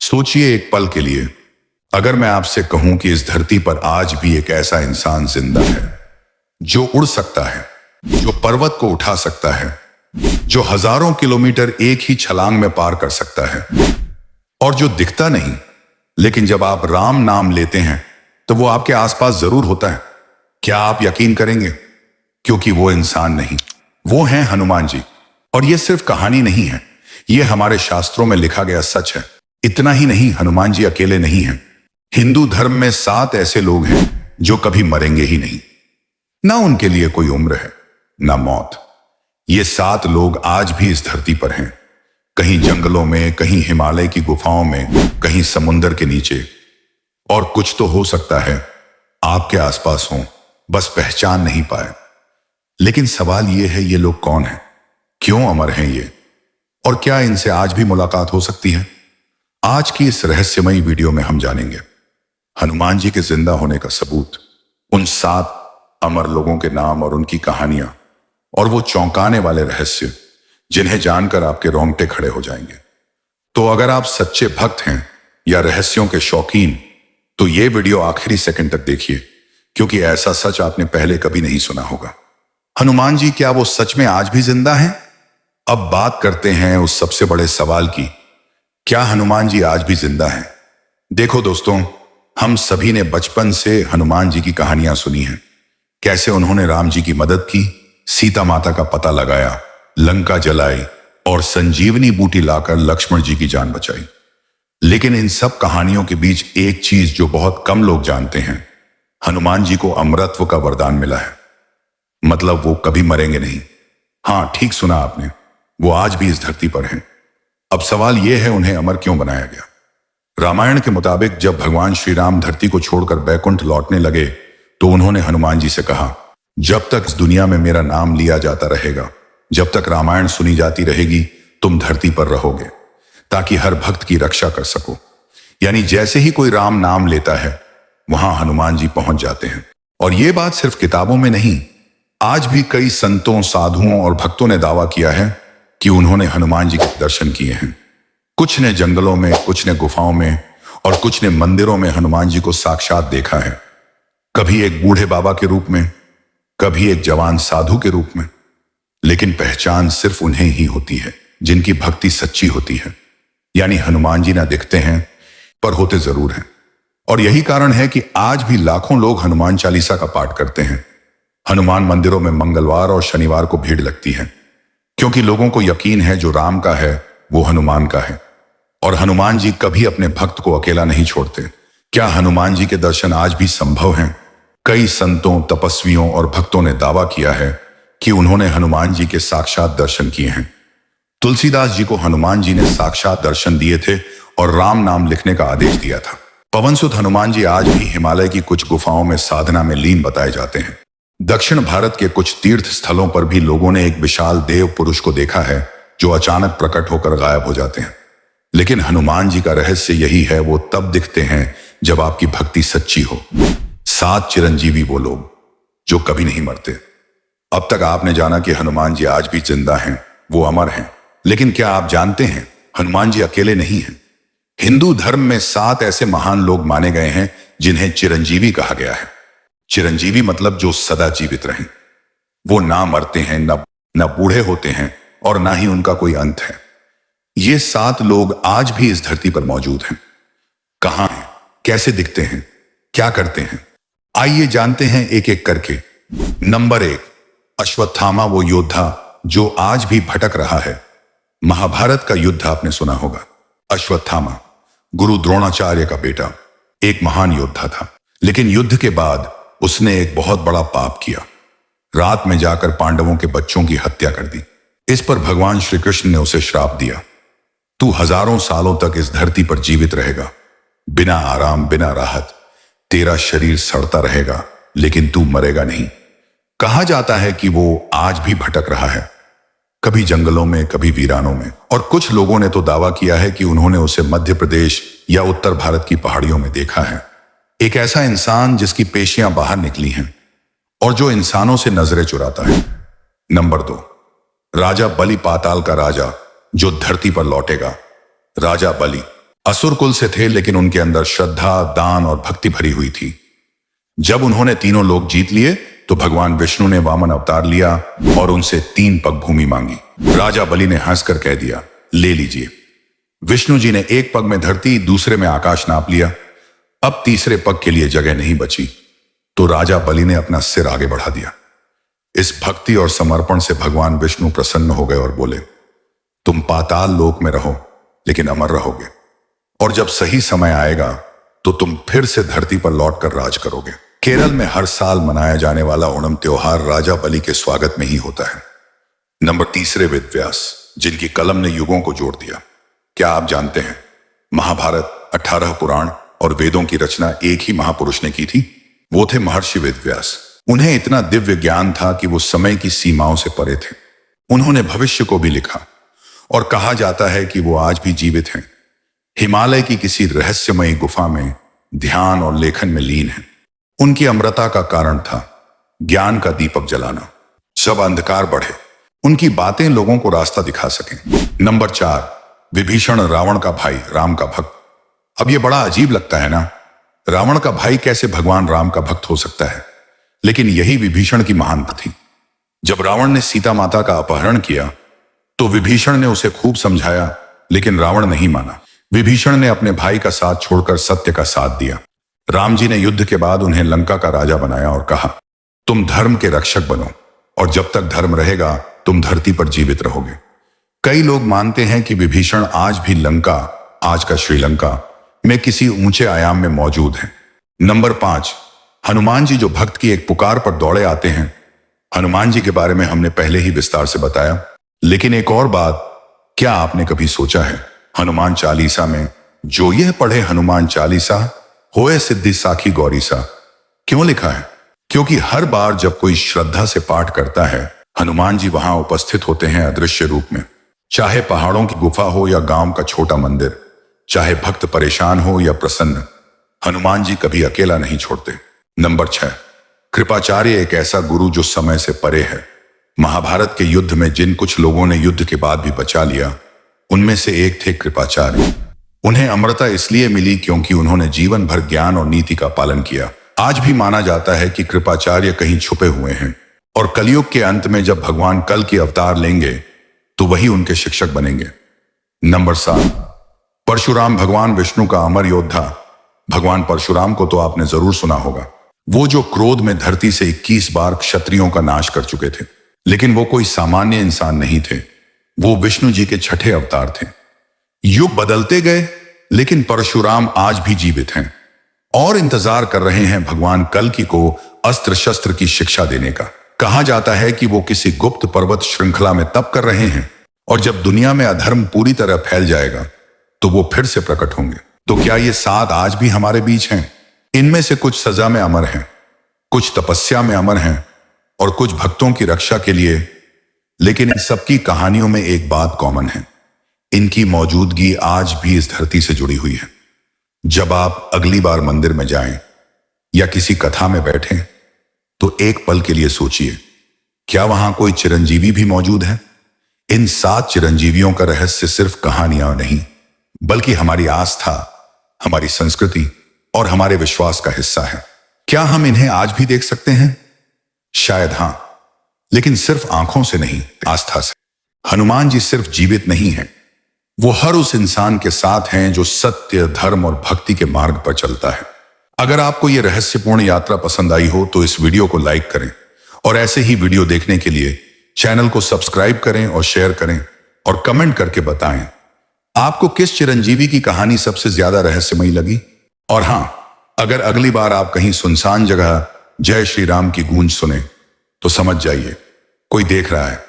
सोचिए एक पल के लिए, अगर मैं आपसे कहूं कि इस धरती पर आज भी एक ऐसा इंसान जिंदा है जो उड़ सकता है, जो पर्वत को उठा सकता है, जो हजारों किलोमीटर एक ही छलांग में पार कर सकता है, और जो दिखता नहीं, लेकिन जब आप राम नाम लेते हैं तो वो आपके आसपास जरूर होता है। क्या आप यकीन करेंगे? क्योंकि वो इंसान नहीं, वो हैं हनुमान जी। और ये सिर्फ कहानी नहीं है, ये हमारे शास्त्रों में लिखा गया सच है। इतना ही नहीं, हनुमान जी अकेले नहीं हैं। हिंदू धर्म में 7 ऐसे लोग हैं जो कभी मरेंगे ही नहीं। ना उनके लिए कोई उम्र है, ना मौत। ये 7 लोग आज भी इस धरती पर हैं, कहीं जंगलों में, कहीं हिमालय की गुफाओं में, कहीं समुंदर के नीचे। और कुछ तो हो सकता है आपके आसपास हों, बस पहचान नहीं पाए। लेकिन सवाल यह है, ये लोग कौन हैं, क्यों अमर हैं ये, और क्या इनसे आज भी मुलाकात हो सकती है? आज की इस रहस्यमयी वीडियो में हम जानेंगे हनुमान जी के जिंदा होने का सबूत, उन 7 अमर लोगों के नाम और उनकी कहानियां, और वो चौंकाने वाले रहस्य जिन्हें जानकर आपके रोंगटे खड़े हो जाएंगे। तो अगर आप सच्चे भक्त हैं या रहस्यों के शौकीन, तो ये वीडियो आखिरी सेकंड तक देखिए, क्योंकि ऐसा सच आपने पहले कभी नहीं सुना होगा। हनुमान जी, क्या वो सच में आज भी जिंदा हैं? अब बात करते हैं उस सबसे बड़े सवाल की, क्या हनुमान जी आज भी जिंदा हैं? देखो दोस्तों, हम सभी ने बचपन से हनुमान जी की कहानियां सुनी हैं। कैसे उन्होंने राम जी की मदद की, सीता माता का पता लगाया, लंका जलाई और संजीवनी बूटी लाकर लक्ष्मण जी की जान बचाई। लेकिन इन सब कहानियों के बीच एक चीज जो बहुत कम लोग जानते हैं, हनुमान जी को अमरत्व का वरदान मिला है। मतलब वो कभी मरेंगे नहीं। हां, ठीक सुना आपने, वो आज भी इस धरती पर हैं। अब सवाल यह है, उन्हें अमर क्यों बनाया गया? रामायण के मुताबिक जब भगवान श्री राम धरती को छोड़कर बैकुंठ लौटने लगे तो उन्होंने हनुमान जी से कहा, जब तक इस दुनिया में मेरा नाम लिया जाता रहेगा, जब तक रामायण सुनी जाती रहेगी, तुम धरती पर रहोगे, ताकि हर भक्त की रक्षा कर सको। यानी जैसे ही कोई राम नाम लेता है, वहां हनुमान जी पहुंच जाते हैं। और यह बात सिर्फ किताबों में नहीं, आज भी कई संतों, साधुओं और भक्तों ने दावा किया है कि उन्होंने हनुमान जी के दर्शन किए हैं। कुछ ने जंगलों में, कुछ ने गुफाओं में, और कुछ ने मंदिरों में हनुमान जी को साक्षात देखा है। कभी एक बूढ़े बाबा के रूप में, कभी एक जवान साधु के रूप में। लेकिन पहचान सिर्फ उन्हें ही होती है जिनकी भक्ति सच्ची होती है। यानी हनुमान जी ना दिखते हैं, पर होते जरूर हैं। और यही कारण है कि आज भी लाखों लोग हनुमान चालीसा का पाठ करते हैं। हनुमान मंदिरों में मंगलवार और शनिवार को भीड़ लगती है, क्योंकि लोगों को यकीन है जो राम का है वो हनुमान का है। और हनुमान जी कभी अपने भक्त को अकेला नहीं छोड़ते। क्या हनुमान जी के दर्शन आज भी संभव हैं? कई संतों, तपस्वियों और भक्तों ने दावा किया है कि उन्होंने हनुमान जी के साक्षात दर्शन किए हैं। तुलसीदास जी को हनुमान जी ने साक्षात दर्शन दिए थे और राम नाम लिखने का आदेश दिया था। पवनसुत हनुमान जी आज भी हिमालय की कुछ गुफाओं में साधना में लीन बताए जाते हैं। दक्षिण भारत के कुछ तीर्थ स्थलों पर भी लोगों ने एक विशाल देव पुरुष को देखा है जो अचानक प्रकट होकर गायब हो जाते हैं। लेकिन हनुमान जी का रहस्य यही है, वो तब दिखते हैं जब आपकी भक्ति सच्ची हो। 7 चिरंजीवी वो लोग जो कभी नहीं मरते। अब तक आपने जाना कि हनुमान जी आज भी जिंदा हैं, वो अमर हैं। लेकिन क्या आप जानते हैं, हनुमान जी अकेले नहीं हैं। हिंदू धर्म में 7 ऐसे महान लोग माने गए हैं जिन्हें चिरंजीवी कहा गया है। चिरंजीवी मतलब जो सदा जीवित रहें। वो ना मरते हैं, न बूढ़े होते हैं, और ना ही उनका कोई अंत है। ये 7 लोग आज भी इस धरती पर मौजूद हैं। कहां हैं, कैसे दिखते हैं, क्या करते हैं? आइए जानते हैं एक एक करके। नंबर 1, अश्वत्थामा, वो योद्धा जो आज भी भटक रहा है। महाभारत का युद्ध आपने सुना होगा। अश्वत्थामा गुरु द्रोणाचार्य का बेटा, एक महान योद्धा था। लेकिन युद्ध के बाद उसने एक बहुत बड़ा पाप किया। रात में जाकर पांडवों के बच्चों की हत्या कर दी। इस पर भगवान श्री कृष्ण ने उसे श्राप दिया, तू हजारों सालों तक इस धरती पर जीवित रहेगा, बिना आराम, बिना राहत। तेरा शरीर सड़ता रहेगा, लेकिन तू मरेगा नहीं। कहा जाता है कि वो आज भी भटक रहा है, कभी जंगलों में, कभी वीरानों में। और कुछ लोगों ने तो दावा किया है कि उन्होंने उसे मध्य प्रदेश या उत्तर भारत की पहाड़ियों में देखा है। एक ऐसा इंसान जिसकी पेशियां बाहर निकली हैं और जो इंसानों से नजरें चुराता है। नंबर 2, राजा बलि, पाताल का राजा जो धरती पर लौटेगा। राजा बलि असुर कुल से थे, लेकिन उनके अंदर श्रद्धा, दान और भक्ति भरी हुई थी। जब उन्होंने तीनों लोक जीत लिए तो भगवान विष्णु ने वामन अवतार लिया और उनसे 3 पग भूमि मांगी। राजा बलि ने हंसकर कह दिया, ले लीजिए। विष्णु जी ने एक पग में धरती, दूसरे में आकाश नाप लिया। अब तीसरे पग के लिए जगह नहीं बची, तो राजा बलि ने अपना सिर आगे बढ़ा दिया। इस भक्ति और समर्पण से भगवान विष्णु प्रसन्न हो गए और बोले, तुम पाताल लोक में रहो, लेकिन अमर रहोगे, और जब सही समय आएगा तो तुम फिर से धरती पर लौटकर राज करोगे। केरल में हर साल मनाया जाने वाला ओणम त्योहार राजा बलि के स्वागत में ही होता है। नंबर 3 वेद व्यास, जिनकी कलम ने युगों को जोड़ दिया। क्या आप जानते हैं, महाभारत, 18 पुराण और वेदों की रचना एक ही महापुरुष ने की थी। वो थे महर्षि वेद व्यास। उन्हें इतना दिव्य ज्ञान था कि वो समय की सीमाओं से परे थे। उन्होंने भविष्य को भी लिखा, और कहा जाता है कि वो आज भी जीवित हैं। हिमालय की किसी रहस्यमयी गुफा में ध्यान और लेखन में लीन हैं। उनकी अमरता का कारण था ज्ञान का दीपक जलाना। जब अंधकार बढ़े, उनकी बातें लोगों को रास्ता दिखा सकें। नंबर 4, विभीषण, रावण का भाई, राम का भक्त। अब ये बड़ा अजीब लगता है ना, रावण का भाई कैसे भगवान राम का भक्त हो सकता है? लेकिन यही विभीषण की महानता थी। जब रावण ने सीता माता का अपहरण किया तो विभीषण ने उसे खूब समझाया, लेकिन रावण नहीं माना। विभीषण ने अपने भाई का साथ छोड़कर सत्य का साथ दिया। राम जी ने युद्ध के बाद उन्हें लंका का राजा बनाया और कहा, तुम धर्म के रक्षक बनो, और जब तक धर्म रहेगा तुम धरती पर जीवित रहोगे। कई लोग मानते हैं कि विभीषण आज भी लंका, आज का श्रीलंका में किसी ऊंचे आयाम में मौजूद है। नंबर 5, हनुमान जी, जो भक्त की एक पुकार पर दौड़े आते हैं। हनुमान जी के बारे में हमने पहले ही विस्तार से बताया, लेकिन एक और बात, क्या आपने कभी सोचा है, हनुमान चालीसा में जो यह पढ़े हनुमान चालीसा होए सिद्धि साखी गौरीसा, क्यों लिखा है? क्योंकि हर बार जब कोई श्रद्धा से पाठ करता है, हनुमान जी वहां उपस्थित होते हैं अदृश्य रूप में। चाहे पहाड़ों की गुफा हो या गांव का छोटा मंदिर, चाहे भक्त परेशान हो या प्रसन्न, हनुमान जी कभी अकेला नहीं छोड़ते। नंबर 6, कृपाचार्य, एक ऐसा गुरु जो समय से परे है। महाभारत के युद्ध में जिन कुछ लोगों ने युद्ध के बाद भी बचा लिया, उनमें से एक थे कृपाचार्य। उन्हें अमरता इसलिए मिली क्योंकि उन्होंने जीवन भर ज्ञान और नीति का पालन किया। आज भी माना जाता है कि कृपाचार्य कहीं छुपे हुए हैं, और कलयुग के अंत में जब भगवान कल की अवतार लेंगे तो वही उनके शिक्षक बनेंगे। नंबर 7, परशुराम, भगवान विष्णु का अमर योद्धा। भगवान परशुराम को तो आपने जरूर सुना होगा। वो जो क्रोध में धरती से 21 बार क्षत्रियों का नाश कर चुके थे। लेकिन वो कोई सामान्य इंसान नहीं थे, वो विष्णु जी के 6ठे अवतार थे। युग बदलते गए, लेकिन परशुराम आज भी जीवित हैं और इंतजार कर रहे हैं भगवान कल्कि को अस्त्र शस्त्र की शिक्षा देने का। कहा जाता है कि वो किसी गुप्त पर्वत श्रृंखला में तप कर रहे हैं, और जब दुनिया में अधर्म पूरी तरह फैल जाएगा तो वो फिर से प्रकट होंगे। तो क्या ये 7 आज भी हमारे बीच हैं? इनमें से कुछ सजा में अमर हैं, कुछ तपस्या में अमर हैं, और कुछ भक्तों की रक्षा के लिए। लेकिन इन सबकी कहानियों में एक बात कॉमन है, इनकी मौजूदगी आज भी इस धरती से जुड़ी हुई है। जब आप अगली बार मंदिर में जाएं या किसी कथा में बैठें, तो एक पल के लिए सोचिए, क्या वहां कोई चिरंजीवी भी मौजूद है? इन 7 चिरंजीवियों का रहस्य सिर्फ कहानियां नहीं, बल्कि हमारी आस्था, हमारी संस्कृति और हमारे विश्वास का हिस्सा है। क्या हम इन्हें आज भी देख सकते हैं? शायद हां, लेकिन सिर्फ आंखों से नहीं, आस्था से। हनुमान जी सिर्फ जीवित नहीं हैं, वो हर उस इंसान के साथ हैं जो सत्य, धर्म और भक्ति के मार्ग पर चलता है। अगर आपको यह रहस्यपूर्ण यात्रा पसंद आई हो तो इस वीडियो को लाइक करें, और ऐसे ही वीडियो देखने के लिए चैनल को सब्सक्राइब करें और शेयर करें, और कमेंट करके बताएं आपको किस चिरंजीवी की कहानी सबसे ज्यादा रहस्यमयी लगी। और हां, अगर अगली बार आप कहीं सुनसान जगह जय श्री राम की गूंज सुने तो समझ जाइए कोई देख रहा है।